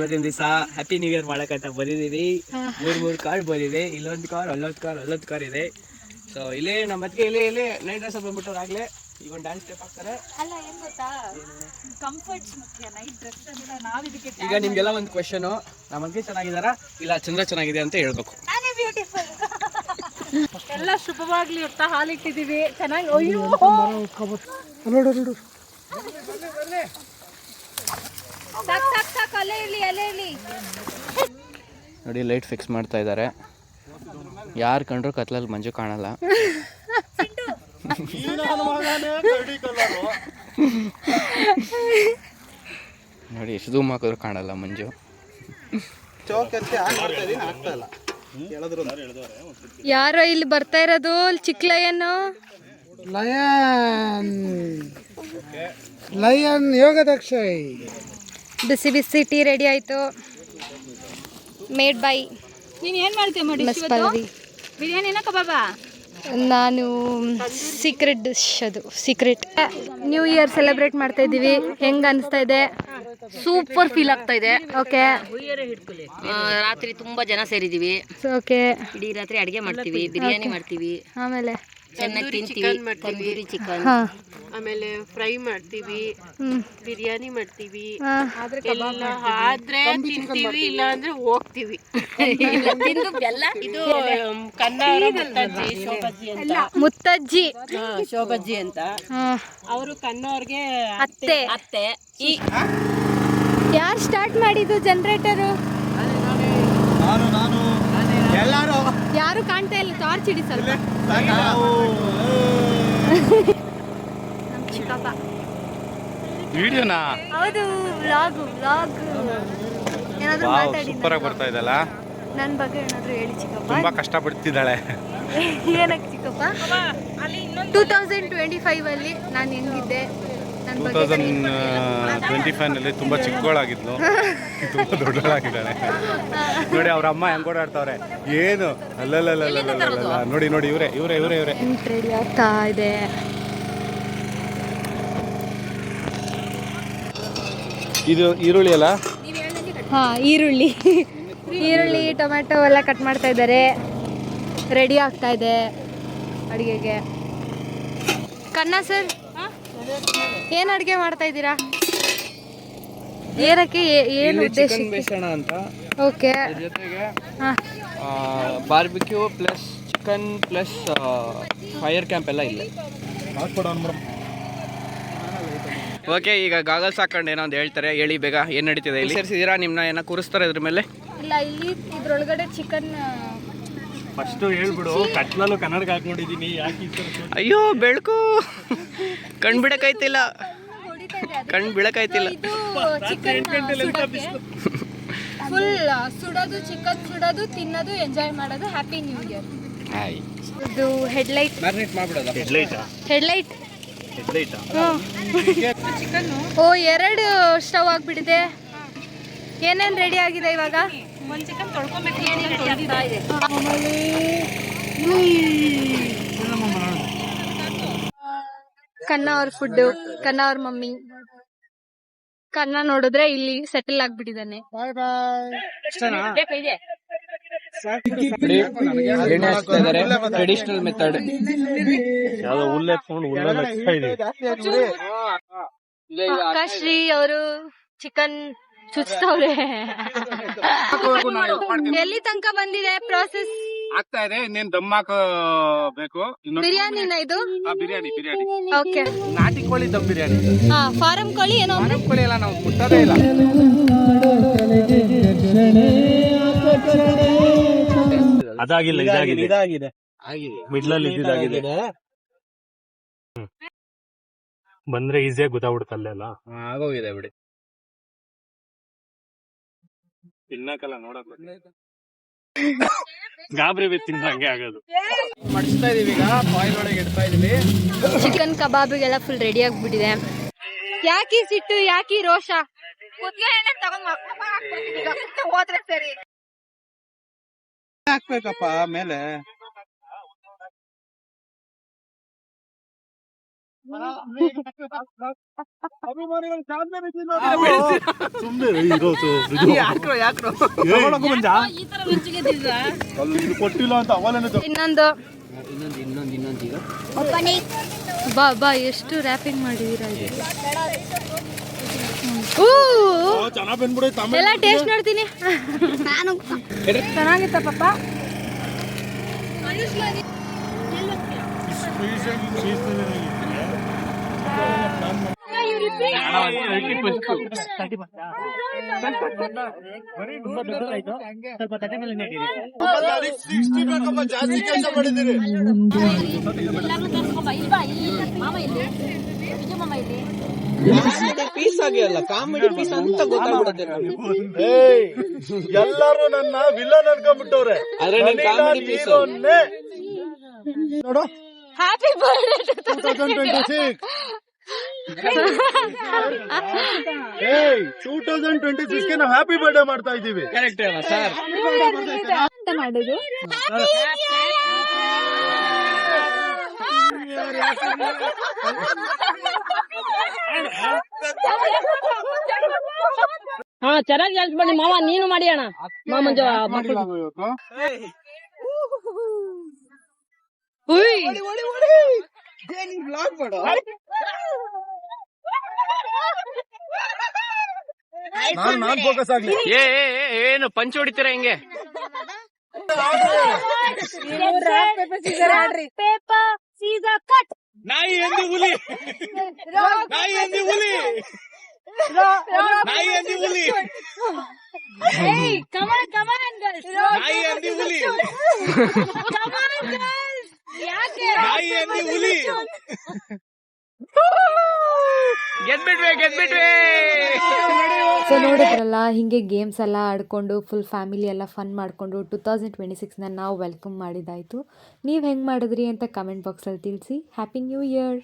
ಇವತ್ತಿನ ದಿವಸ happy new year ಮಾಡಕ್ಕಂತ ಬಂದಿದ್ದೀವಿ. ಮೂರ್ ಕಾರ್ ಬಂದಿದೆ, ಇಲ್ಲೊಂದು ಕಾರ್, ಅಲ್ಲೊಂದು ಕಾರ್ ಇದೆ. ಸೊ ಇಲ್ಲೇ ನಮ್ಮ ಮತ್ತಿಗೆ ಇಲ್ಲೇ ನೈಟ್ ಡ್ರೆಸ್ ಬಂದ್ಬಿಟ್ಟು ಆಗ್ಲೇ ಈಗ ಒಂದು ಡ್ಯಾನ್ಸ್ ಸ್ಟೆಪ್ ಹಾಕ್ತಾರೆ. ಅಲ್ಲ ಏನ್ ಗೊತ್ತಾ, ಕಂಫರ್ಟ್ಸ್ ಮುಖ್ಯ, ನೈಟ್ ಡ್ರೆಸ್ ಅಂತ ನಾವು ಇದಕ್ಕೆ. ಈಗ ನಿಮ್ಗೆಲ್ಲ ಒಂದು ಕ್ವೆಶನ್, ನಮ್ಮ ಅಜ್ಜಿ ಚೆನ್ನಾಗಿದಾರಾ ಇಲ್ಲ ಚಂದ್ರ ಚೆನ್ನಾಗಿದೆ ಅಂತ ಹೇಳ್ಬೇಕು. ನಾನೇ ಬ್ಯೂಟಿಫುಲ್. ಎಲ್ಲ ಶುಭವಾಗ್ಲಿ ಅಂತ ಹಾಲಿಟ್ಟಿದೀವಿ, ಚೆನ್ನಾಗಿ. ಅಯ್ಯೋ ಸಾಕ್ ಅಲ್ಲೇ ಇರ್ಲಿ. ನೋಡಿ ಲೈಟ್ ಫಿಕ್ಸ್ ಮಾಡ್ತಾ ಇದ್ದಾರೆ. ಯಾರು ಕಂಡ್ರು ಕತ್ಲಲ್ಲಿ ಮಂಜು ಕಾಣಲ್ಲ. ನೋಡಿ ಎಷ್ಟು ಝೂಮ್ ಹಾಕಿದ್ರು ಕಾಣಲ್ಲ ಮಂಜು. ಯಾರೋ ಇಲ್ಲಿ ಬರ್ತಾ ಇರೋದು, ಚಿಕ್ಕ ಲಯನ್ ಯೋಗದಕ್ಷ. ಬಿಸಿ ಟೀ ರೆಡಿ ಆಯ್ತು, ಮೇಡ್ ಬೈ. ನೀನು ಏನು ಮಾಡ್ತೀಯ ಮಾಡಿ? ಬಿರಿಯಾನಿನ ಕಬಾಬಾ? ನಾನು ಸೀಕ್ರೆಟ್ ಡಿಶ್, ಅದು ಸೀಕ್ರೆಟ್. ನ್ಯೂ ಇಯರ್ ಸೆಲೆಬ್ರೇಟ್ ಮಾಡ್ತಾ ಇದ್ದೀವಿ. ಹೆಂಗೆ ಅನಿಸ್ತಾ ಇದೆ? ಸೂಪರ್ ಫೀಲ್ ಆಗ್ತಾ ಇದೆ. ಓಕೆ. ರಾತ್ರಿ ತುಂಬಾ ಜನ ಸೇರಿದೀವಿ. ಓಕೆ. ಇಡೀ ರಾತ್ರಿ ಅಡಿಗೆ ಮಾಡ್ತೀವಿ, ಬಿರಿಯಾನಿ ಮಾಡ್ತೀವಿ, ಆಮೇಲೆ ಚೆನ್ನಾಗಿ ತಿಂತೀವಿ. ತಂದೂರಿ ಚಿಕನ್, ಆಮೇಲೆ ಫ್ರೈ ಮಾಡ್ತೀವಿ, ಬಿರಿಯಾನಿ ಮಾಡ್ತೀವಿ. ಆದ್ರೆ ತಿಂತೀವಿ, ಇಲ್ಲ ಅಂದ್ರೆ ಹೋಗ್ತೀವಿ. ತಿಂದು ಬೆಲ್ಲ. ಇದು ಮುತ್ತಜ್ಜಿ ಶೋಭಜ್ಜಿ ಅಂತ, ಅವರು ಕನ್ನೋರ್ಗೆ ಅತ್ತೆ. ಯಾರು ಸ್ಟಾರ್ಟ್ ಮಾಡಿದ್ದು ಜನರೇಟರು? ಯಾರು ಕಾಣ್ತಾ ಇಲ್ಲ, ಟಾರ್ಚ್ ಹಿಡಿ ಸ್ವಲ್ಪ. ಚಿಕ್ಕಪ್ಪ ವಿಡಿಯೋನಾ? ಹೌದು, ವ್ಲಾಗ್ ಏನಾದರೂ ಮಾತಾಡಿ. ಸೂಪರ್ ಆಗಿ ಬರ್ತಾ ಇದಲ್ಲ. ನನ್ನ ಬಗ್ಗೆ ಏನಾದರೂ ಹೇಳಿ ಚಿಕ್ಕಪ್ಪ. ತುಂಬಾ ಕಷ್ಟಪಡ್ತಿದ್ದಾಳೆ. ಏನಕ್ಕೆ ಚಿಕ್ಕಪ್ಪ? 2025 ಅಲ್ಲಿ ನಾನು ಹೆಂಗಿದ್ದೆ? 2025 ನಲ್ಲಿ ತುಂಬಾ ಚಿಕ್ಕವಳಾಗಿದ್ಲು, ತುಂಬಾ ದೊಡ್ಡವಳಾಗಿದ್ದಾಳೆ. ನೋಡಿ ಅವ್ರ ಅಮ್ಮ ಹೆಂಗ್ ಓಡಾಡ್ತಾವ್ರೆ. ಏನು ಅಲ್ಲಲ್ಲ ನೋಡಿ ಇವರೇ ರೆಡಿ ಆಗ್ತಾ ಇದೆ. ಇದು ಈರುಳ್ಳಿ ಅಲ್ಲ? ಹಾ, ಈರುಳ್ಳಿ ಟೊಮ್ಯಾಟೊ ಎಲ್ಲ ಕಟ್ ಮಾಡ್ತಾ ಇದ್ದಾರೆ. ರೆಡಿ ಆಗ್ತಾ ಇದೆ ಅಡುಗೆಗೆ. ಕನ್ನಾ ಸರ್, ಏನು ಅಡುಗೆ ಮಾಡ್ತಾ ಇದ್ದೀರಾ? ಏನಕ್ಕೆ, ಏನು ಉದ್ದೇಶ? ಬೇಸಣ ಅಂತ. ಓಕೆ. ಜೊತೆಗೆ barbecue plus chicken plus fire camp ಎಲ್ಲ ಇಲ್ಲ. ಓಕೆ, ಈಗ ಗಾಗಲ್ಸ್ ಹಾಕೊಂಡು ಏನೋ ಒಂದು ಹೇಳ್ತಾರೆ. ಹೇಳಿ ಬೇಗ, ಏನು ನಡೀತಿದೆ ಇಲ್ಲಿ? ಸೇರಿಸಿದ್ದೀರಾ? ನಿಮ್ಮನ್ನ ಏನೋ ಕೂರಿಸ್ತಾರೆ ಇದ್ರ ಮೇಲೆ? ಇಲ್ಲ, ಇಲ್ಲಿ ಇದ್ರೊಳಗಡೆ ಚಿಕನ್. ಫಸ್ಟ್ ಹೇಳ್ಬಿಡು. ಕಟ್ಲಲ್ಲೂ ಕನ್ನಡಕ ಹಾಕೊಂಡಿದ್ದೀನಿ, ಯಾಕೆ? ಅಯ್ಯೋ ಬೆಳಕು ಕಣ್ ಬಿಡಕ್ಕಾಯ್ತಿಲ್ಲ. ಇದು ಚಿಕನ್ ಫುಲ್ ಸುಡೋದು, ಚಿಕನ್ ಸುಡೋದು, ತಿನ್ನೋದು, ಎಂಜಾಯ್ ಮಾಡೋದು. Happy new year. ಇದು ಹೆಡ್ಲೈಟ್. ಮ್ಯಾರಿನೇಟ್ ಮಾಡ್ಬಿಡೋದು. ಹೆಡ್ಲೈಟ್. ಓ, 2 ಸ್ಟವ್ ಆಗ್ಬಿಟ್ಟಿದೆ. ಏನೇನು ರೆಡಿ ಆಗಿದೆ ಇವಾಗ? ಒಂದು ಚಿಕನ್ ತೊಳ್ಕೊಬೇಕು. ಕನ್ನಾ ಅವ್ರ ಫುಡ್, ಕನ್ನಾ ಅವ್ರ ಮಮ್ಮಿ. ಕನ್ನಾ ನೋಡಿದ್ರೆ ಇಲ್ಲಿ ಸೆಟಲ್ ಆಗ್ಬಿಟ್ಟಿದ್ದಾನೆ. ಎಣ್ಣೆ ಹಾಕ್ತಾ ಇದ್ದಾರೆ, ಟ್ರೆಡಿಷನಲ್ ಮೆಥಡ್. ಶ್ರೀ ಅವರು ಚಿಕನ್ ಚುಚ್ತವ್ರೆ. ಎಲ್ಲಿ ತನಕ ಬಂದಿದೆ ಪ್ರಾಸೆಸ್? ಆಗ್ತಾ ಇದೆ, ಇನ್ನೇನು ದಮ್ ಹಾಕಬೇಕು. ಬಿರಿಯಾನಿನ ಇದು? ಬಿರಿಯಾನಿ. ಓಕೆ. ನಾಟಿ ಕೋಳಿ ದಮ್ ಬಿರಿಯಾನಿ. ಹಾ, ಫಾರಂ ಕೋಳಿ ಏನೋ. ಫಾರಂ ಕೋಳಿ ಎಲ್ಲ ನಾವು ಮುಟ್ಟೋದೇ ಇಲ್ಲ. ಅದಾಗಿಲ್ಲ, ಇದಾಗಿದೆ. ಮಿಡ್ಲಲ್ಲಿ ಇದಾಗಿದೆ. ಬಂದ್ರೆ ಈಸಿಯಾಗಿ ಗೊತ್ತಾಗ್ಬಿಡುತ್ತೆ ಅಲ್ಲೆಲ್ಲ. ಆಗೋಗಿದೆ ಬಿಡಿ. ತಿನ್ನಕಲ್ಲ, ನೋಡಕ್ ಗಾಬರಿ ತಿನ್ನಂಗೆ ಆಗೋದು. ಮಾಡಿಸ್ತಾ ಇದೀವಿ, ಈಗ ಬಾಯ್ಲ್ ಒಳಗೆ ಇಡ್ತಾ ಇದೀವಿ. ಚಿಕನ್ ಕಬಾಬಿಗೆಲ್ಲ ಫುಲ್ ರೆಡಿ ಆಗ್ಬಿಟ್ಟಿದೆ. ಯಾಕಿ ಸಿಟ್ಟು, ಯಾಕಿ ರೋಷ? ಹೋದ್ರೆ ಸರಿ. ಹಾಕ್ಬೇಕಪ್ಪ ಮೇಲೆ. ಕೊಟ್ಟಿಲ್ಲ ಅಂತ ಅವಲೇನೆ ಇನ್ನೊಂದು ಇನ್ನೊಂದು ಈಗ ಬಾ ಬಾ ಎಷ್ಟು ರ್ಯಾಪಿಂಗ್ ಮಾಡಿದೀರಾ ಇದು ಚೆನ್ನಾಗಿ ಬಂದ್ಬಿಡೈತೆ ಎಲ್ಲ ಟೇಸ್ಟ್ ನೋಡ್ತೀನಿ ಚೆನ್ನಾಗಿತ್ತ ಪಾಪ ಜಾಸ್ತಿ ಕೆಲಸ ಮಾಡಿದ್ದೀರಿ ಪೀಸ್ ಆಗಿಲ್ಲ ಕಾಮಿಡಿ ಪೀಸ್ ಅಂತ ಗೊತ್ತಾಗ್ಬಿಡುತ್ತೆ ಎಲ್ಲರೂ ನನ್ನ ವಿಲನ್ ಅನ್ಕೊಂಡ್ಬಿಟ್ಟವ್ರೆ ಆದ್ರೆ ನೀನ್ ಕಾಮಿಡಿ ಪೀಸ್ ನೋಡು ಹ್ಯಾಪಿ ಬರ್ಡೇ 2026 ಗೆ ನಾವು ಹ್ಯಾಪಿ ಬರ್ಡೇ ಮಾಡ್ತಾ ಇದ್ದೀವಿ. ಕರೆಕ್ಟ್ ಸರ್ ಅಂತ ಮಾಡೋದು ಹಾ ಚೆನ್ನಾಗಿ ಹೆಲ್ಪ್ ಮಾಡಿ ಮಾವ, ನೀನು ಮಾಡಿ ಅಣ್ಣ ಮಾಮಂಜ ನಾನ್ ಫೋಕಸ್ ಆಗ್ಲಿ. ಏನು ಪಂಚ್ ಹೊಡಿತೀರಾ ಹಿಂಗೆ? ನಾಯಿ ಎಂದಿ ಹುಲಿ, ನಾಯಿ ಎಂದಿ ಹುಲಿ, ನಾಯಿ ಎಂದಿ ಹುಲಿ, ನಾಯಿ ಎಂದಿ ಹುಲಿ, ನಾಯಿ ಎಂದಿ ಹುಲಿ. ಗೆದ್ಬಿಟ್ವೆ. ಸೊ ನೋಡಿದ್ರಲ್ಲ, ಹೀಗೆ ಗೇಮ್ಸ್ ಎಲ್ಲ ಆಡಿಕೊಂಡು ಫುಲ್ ಫ್ಯಾಮಿಲಿ ಎಲ್ಲ ಫನ್ ಮಾಡಿಕೊಂಡು 2026ನ ನಾವು ವೆಲ್ಕಮ್ ಮಾಡಿದ್ದಾಯಿತು. ನೀವು ಹೆಂಗೆ ಮಾಡಿದ್ರಿ ಅಂತ ಕಮೆಂಟ್ ಬಾಕ್ಸಲ್ಲಿ ತಿಳಿಸಿ. Happy new year.